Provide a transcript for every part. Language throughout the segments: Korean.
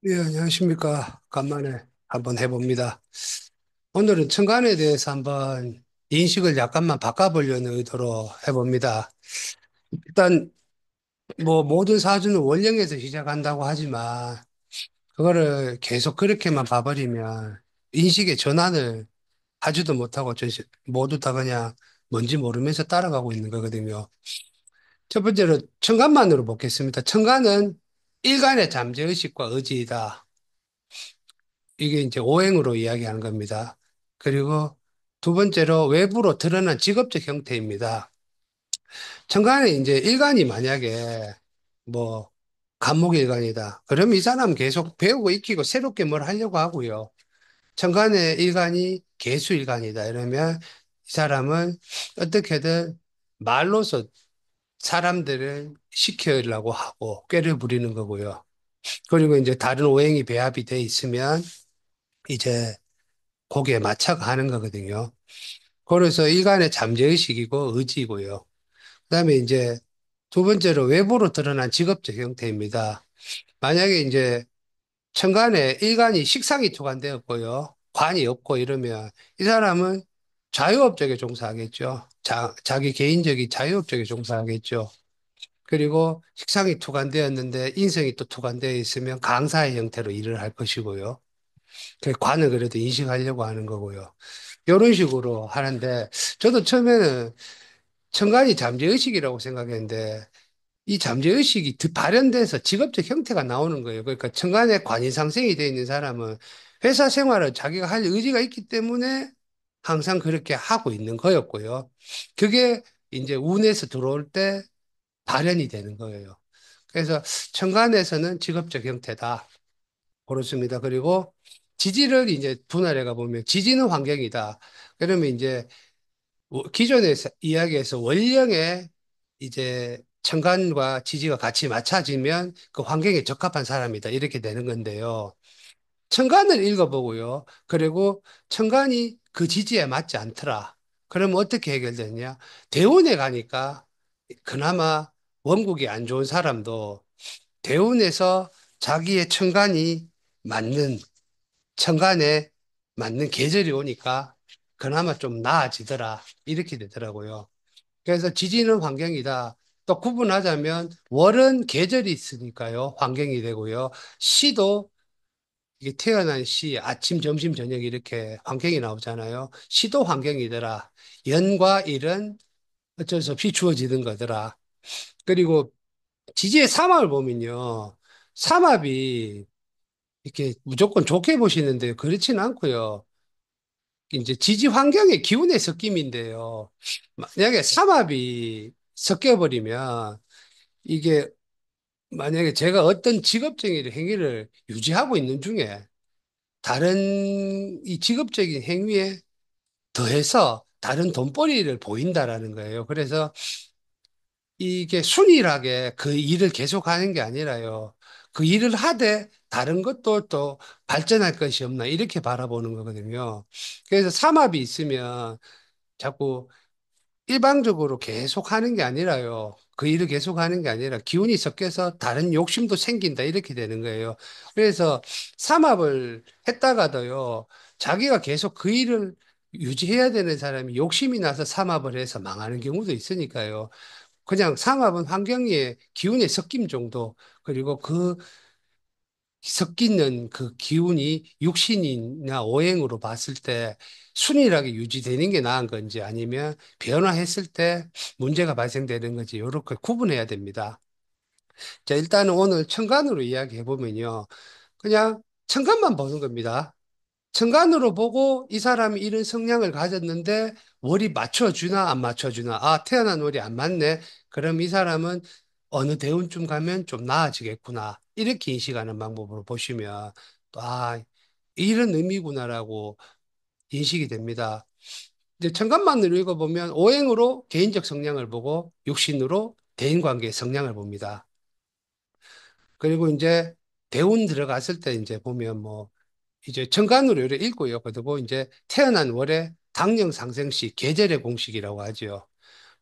예, 안녕하십니까. 간만에 한번 해봅니다. 오늘은 천간에 대해서 한번 인식을 약간만 바꿔보려는 의도로 해봅니다. 일단, 뭐, 모든 사주는 원령에서 시작한다고 하지만, 그거를 계속 그렇게만 봐버리면, 인식의 전환을 하지도 못하고, 모두 다 그냥 뭔지 모르면서 따라가고 있는 거거든요. 첫 번째로, 천간만으로 보겠습니다. 천간은 일간의 잠재의식과 의지이다. 이게 이제 오행으로 이야기하는 겁니다. 그리고 두 번째로 외부로 드러난 직업적 형태입니다. 천간에 이제 일간이 만약에 뭐 간목일간이다. 그러면 이 사람은 계속 배우고 익히고 새롭게 뭘 하려고 하고요. 천간에 일간이 개수일간이다. 이러면 이 사람은 어떻게든 말로서 사람들을 시키려고 하고 꾀를 부리는 거고요. 그리고 이제 다른 오행이 배합이 돼 있으면 이제 거기에 맞춰가는 거거든요. 그래서 일간의 잠재의식이고 의지이고요. 그다음에 이제 두 번째로 외부로 드러난 직업적 형태입니다. 만약에 이제 천간에 일간이 식상이 투관되었고요. 관이 없고 이러면 이 사람은 자유업적에 종사하겠죠. 자기 개인적인 자유업적에 종사하겠죠. 그리고 식상이 투관되었는데 인성이 또 투관되어 있으면 강사의 형태로 일을 할 것이고요. 그 관을 그래도 인식하려고 하는 거고요. 이런 식으로 하는데 저도 처음에는 천간이 잠재의식이라고 생각했는데 이 잠재의식이 발현돼서 직업적 형태가 나오는 거예요. 그러니까 천간에 관이상생이 되어 있는 사람은 회사 생활을 자기가 할 의지가 있기 때문에 항상 그렇게 하고 있는 거였고요. 그게 이제 운에서 들어올 때 발현이 되는 거예요. 그래서 천간에서는 직업적 형태다. 그렇습니다. 그리고 지지를 이제 분할해 가 보면 지지는 환경이다. 그러면 이제 기존에 이야기에서 원령의 이제 천간과 지지가 같이 맞춰지면 그 환경에 적합한 사람이다. 이렇게 되는 건데요. 천간을 읽어보고요. 그리고 천간이 그 지지에 맞지 않더라. 그러면 어떻게 해결되냐? 대운에 가니까 그나마 원국이 안 좋은 사람도 대운에서 자기의 천간이 맞는 천간에 맞는 계절이 오니까 그나마 좀 나아지더라. 이렇게 되더라고요. 그래서 지지는 환경이다. 또 구분하자면 월은 계절이 있으니까요. 환경이 되고요. 시도 이게 태어난 시, 아침, 점심, 저녁 이렇게 환경이 나오잖아요. 시도 환경이더라. 연과 일은 어쩔 수 없이 주어지는 거더라. 그리고 지지의 삼합을 보면요. 삼합이 이렇게 무조건 좋게 보시는데 그렇지는 않고요. 이제 지지 환경의 기운의 섞임인데요. 만약에 삼합이 섞여버리면 이게 만약에 제가 어떤 직업적인 행위를 유지하고 있는 중에 다른 이 직업적인 행위에 더해서 다른 돈벌이를 보인다라는 거예요. 그래서 이게 순일하게 그 일을 계속하는 게 아니라요. 그 일을 하되 다른 것도 또 발전할 것이 없나 이렇게 바라보는 거거든요. 그래서 삼합이 있으면 자꾸 일방적으로 계속 하는 게 아니라요. 그 일을 계속 하는 게 아니라 기운이 섞여서 다른 욕심도 생긴다 이렇게 되는 거예요. 그래서 삼합을 했다가도요. 자기가 계속 그 일을 유지해야 되는 사람이 욕심이 나서 삼합을 해서 망하는 경우도 있으니까요. 그냥 삼합은 환경의 기운의 섞임 정도 그리고 그 섞이는 그 기운이 육신이나 오행으로 봤을 때 순일하게 유지되는 게 나은 건지 아니면 변화했을 때 문제가 발생되는 건지 이렇게 구분해야 됩니다. 자, 일단은 오늘 천간으로 이야기해 보면요. 그냥 천간만 보는 겁니다. 천간으로 보고 이 사람이 이런 성향을 가졌는데 월이 맞춰주나 안 맞춰주나 아 태어난 월이 안 맞네 그럼 이 사람은 어느 대운쯤 가면 좀 나아지겠구나 이렇게 인식하는 방법으로 보시면 또 아 이런 의미구나라고 인식이 됩니다. 이제 천간만으로 읽어보면 오행으로 개인적 성향을 보고 육신으로 대인관계의 성향을 봅니다. 그리고 이제 대운 들어갔을 때 이제 보면 뭐 이제 천간으로 이렇게 읽고요. 그리고 이제 태어난 월의 당령 상생시 계절의 공식이라고 하죠.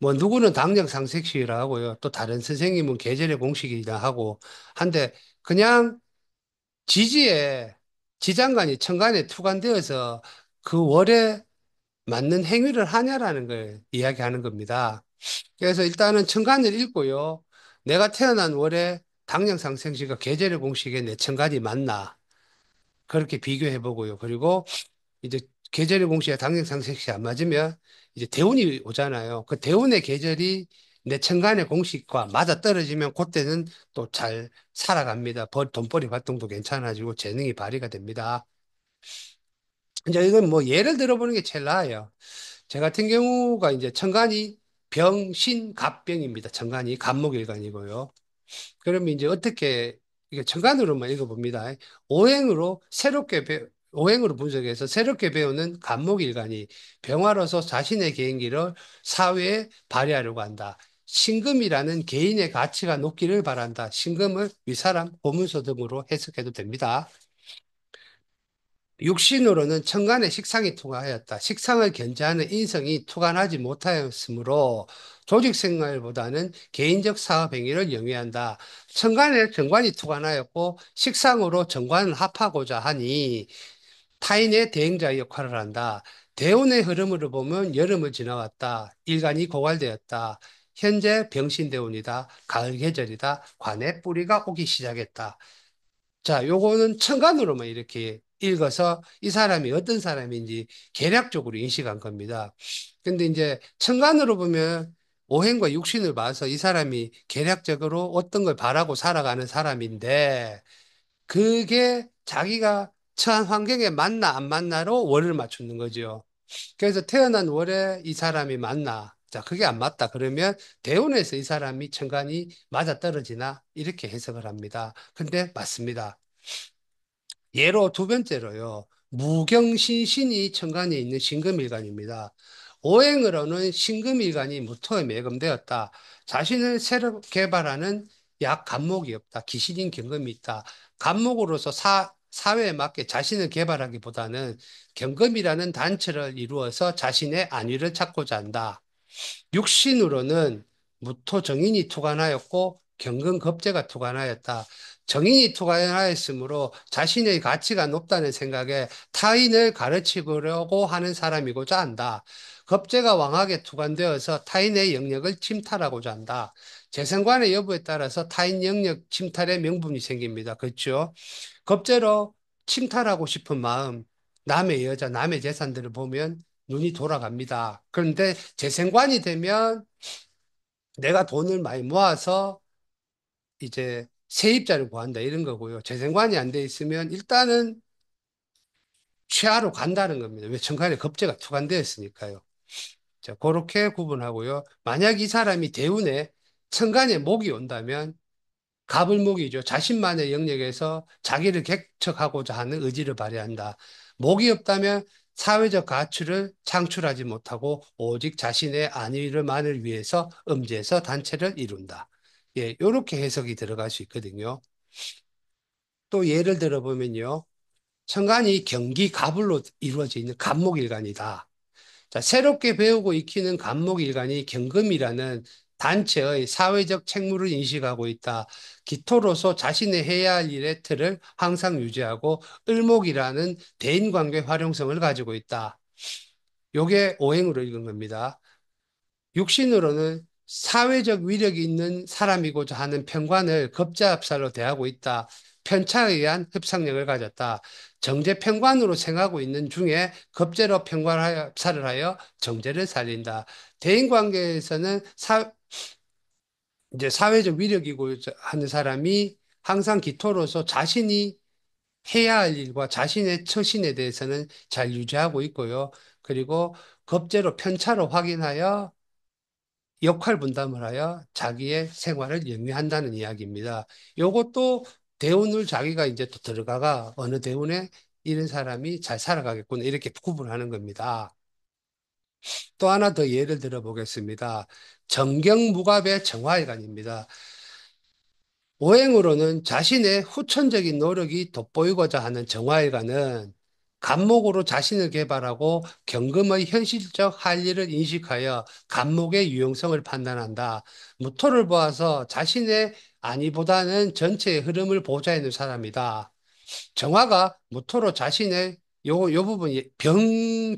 뭐 누구는 당령 상생시라 하고요. 또 다른 선생님은 계절의 공식이라 하고 한데 그냥 지지에 지장간이 천간에 투관되어서 그 월에 맞는 행위를 하냐라는 걸 이야기하는 겁니다. 그래서 일단은 천간을 읽고요. 내가 태어난 월에 당령상생시가 계절의 공식에 내 천간이 맞나? 그렇게 비교해 보고요. 그리고 이제 계절의 공시에 당력상색시 안 맞으면 이제 대운이 오잖아요. 그 대운의 계절이 내 천간의 공식과 맞아 떨어지면 그때는 또 잘 살아갑니다. 돈벌이 활동도 괜찮아지고 재능이 발휘가 됩니다. 이제 이건 뭐 예를 들어보는 게 제일 나아요. 제 같은 경우가 이제 천간이 병신갑병입니다. 천간이 갑목일간이고요. 그러면 이제 어떻게 이게 천간으로만 읽어봅니다. 오행으로 오행으로 분석해서 새롭게 배우는 간목일간이 병화로서 자신의 개인기를 사회에 발휘하려고 한다. 신금이라는 개인의 가치가 높기를 바란다. 신금을 위사람, 보문서 등으로 해석해도 됩니다. 육신으로는 천간에 식상이 투과하였다. 식상을 견제하는 인성이 투과하지 못하였으므로 조직 생활보다는 개인적 사업 행위를 영위한다. 천간에 정관이 투과하였고 식상으로 정관을 합하고자 하니 타인의 대행자 역할을 한다. 대운의 흐름으로 보면 여름을 지나왔다. 일간이 고갈되었다. 현재 병신대운이다. 가을 계절이다. 관의 뿌리가 오기 시작했다. 자, 요거는 천간으로만 이렇게 읽어서 이 사람이 어떤 사람인지 개략적으로 인식한 겁니다. 근데 이제 천간으로 보면 오행과 육신을 봐서 이 사람이 개략적으로 어떤 걸 바라고 살아가는 사람인데 그게 자기가 처한 환경에 맞나 안 맞나로 월을 맞추는 거죠. 그래서 태어난 월에 이 사람이 맞나? 자, 그게 안 맞다. 그러면 대운에서 이 사람이 천간이 맞아 떨어지나? 이렇게 해석을 합니다. 근데 맞습니다. 예로 두 번째로요. 무경신신이 천간에 있는 신금일간입니다. 오행으로는 신금일간이 무토에 매금되었다. 자신을 새로 개발하는 약 간목이 없다. 기신인 경금이 있다. 간목으로서 사회에 맞게 자신을 개발하기보다는 경금이라는 단체를 이루어서 자신의 안위를 찾고자 한다. 육신으로는 무토 정인이 투관하였고 경금 겁재가 투관하였다. 정인이 투관하였으므로 자신의 가치가 높다는 생각에 타인을 가르치려고 하는 사람이고자 한다. 겁재가 왕하게 투관되어서 타인의 영역을 침탈하고자 한다. 재생관의 여부에 따라서 타인 영역 침탈의 명분이 생깁니다. 그렇죠? 겁재로 침탈하고 싶은 마음, 남의 여자, 남의 재산들을 보면 눈이 돌아갑니다. 그런데 재생관이 되면 내가 돈을 많이 모아서 이제 세입자를 구한다 이런 거고요. 재생관이 안 돼 있으면 일단은 취하로 간다는 겁니다. 왜 천간에 겁재가 투관되어 있으니까요. 자, 그렇게 구분하고요. 만약 이 사람이 대운에 천간에 목이 온다면 가불목이죠. 자신만의 영역에서 자기를 객척하고자 하는 의지를 발휘한다. 목이 없다면 사회적 가치를 창출하지 못하고 오직 자신의 안위를만을 위해서 음지에서 단체를 이룬다. 예, 요렇게 해석이 들어갈 수 있거든요. 또 예를 들어보면요. 천간이 경기 갑을로 이루어져 있는 갑목일간이다. 자, 새롭게 배우고 익히는 간목일간이 경금이라는 단체의 사회적 책무를 인식하고 있다. 기토로서 자신의 해야 할 일의 틀을 항상 유지하고 을목이라는 대인관계 활용성을 가지고 있다. 요게 오행으로 읽은 겁니다. 육신으로는 사회적 위력이 있는 사람이고자 하는 편관을 겁자합살로 대하고 있다. 편차에 의한 협상력을 가졌다. 정제 편관으로 생하고 있는 중에 겁제로 편관합살을 하여 정제를 살린다. 대인 관계에서는 이제 사회적 위력이고 하는 사람이 항상 기토로서 자신이 해야 할 일과 자신의 처신에 대해서는 잘 유지하고 있고요. 그리고 겁제로 편차로 확인하여 역할 분담을 하여 자기의 생활을 영위한다는 이야기입니다. 요것도 대운을 자기가 이제 또 들어가가 어느 대운에 이런 사람이 잘 살아가겠구나 이렇게 구분하는 겁니다. 또 하나 더 예를 들어 보겠습니다. 정경무갑의 정화일관입니다. 오행으로는 자신의 후천적인 노력이 돋보이고자 하는 정화일관은 간목으로 자신을 개발하고 경금의 현실적 할 일을 인식하여 간목의 유용성을 판단한다. 무토를 보아서 자신의 안위보다는 전체의 흐름을 보좌하는 사람이다. 정화가 모토로 자신의 요 부분이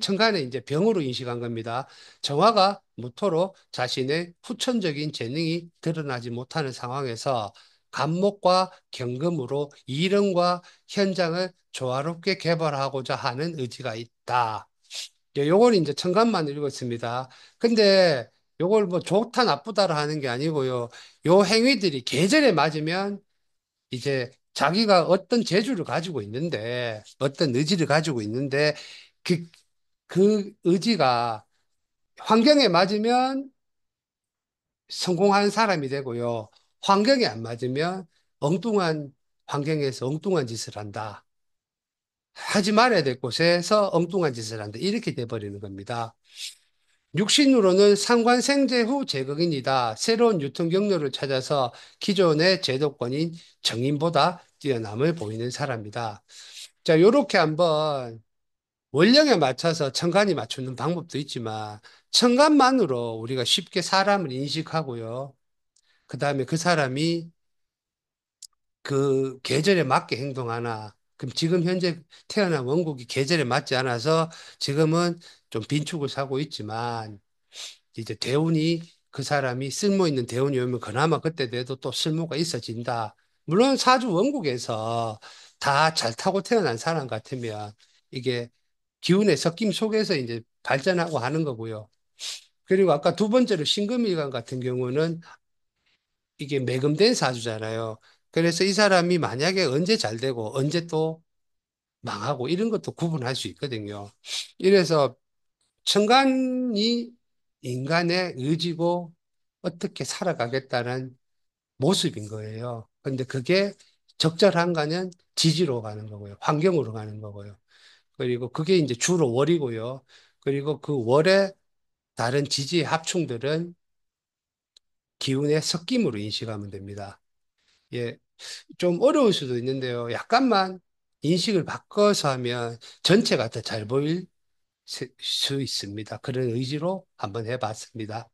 청간에 이제 병으로 인식한 겁니다. 정화가 모토로 자신의 후천적인 재능이 드러나지 못하는 상황에서 간목과 경금으로 이론과 현장을 조화롭게 개발하고자 하는 의지가 있다. 예, 요걸 이제 청간만 읽었습니다. 근데 요걸 뭐 좋다 나쁘다라 하는 게 아니고요. 요 행위들이 계절에 맞으면 이제 자기가 어떤 재주를 가지고 있는데, 어떤 의지를 가지고 있는데, 그, 그 의지가 환경에 맞으면 성공한 사람이 되고요. 환경에 안 맞으면 엉뚱한 환경에서 엉뚱한 짓을 한다. 하지 말아야 될 곳에서 엉뚱한 짓을 한다. 이렇게 돼버리는 겁니다. 육신으로는 상관생제 후 제국인이다. 새로운 유통 경로를 찾아서 기존의 제도권인 정인보다 뛰어남을 보이는 사람이다. 자, 요렇게 한번 원령에 맞춰서 천간이 맞추는 방법도 있지만 천간만으로 우리가 쉽게 사람을 인식하고요. 그 다음에 그 사람이 그 계절에 맞게 행동하나. 그럼 지금 현재 태어난 원국이 계절에 맞지 않아서 지금은 좀 빈축을 사고 있지만 이제 대운이 그 사람이 쓸모 있는 대운이 오면 그나마 그때 돼도 또 쓸모가 있어진다. 물론 사주 원국에서 다 잘 타고 태어난 사람 같으면 이게 기운의 섞임 속에서 이제 발전하고 하는 거고요. 그리고 아까 두 번째로 신금일간 같은 경우는 이게 매금된 사주잖아요. 그래서 이 사람이 만약에 언제 잘 되고 언제 또 망하고 이런 것도 구분할 수 있거든요. 이래서 천간이 인간의 의지고 어떻게 살아가겠다는 모습인 거예요. 근데 그게 적절한가는 지지로 가는 거고요. 환경으로 가는 거고요. 그리고 그게 이제 주로 월이고요. 그리고 그 월의 다른 지지의 합충들은 기운의 섞임으로 인식하면 됩니다. 예, 좀 어려울 수도 있는데요. 약간만 인식을 바꿔서 하면 전체가 더 잘 보일 수 있습니다. 그런 의지로 한번 해봤습니다.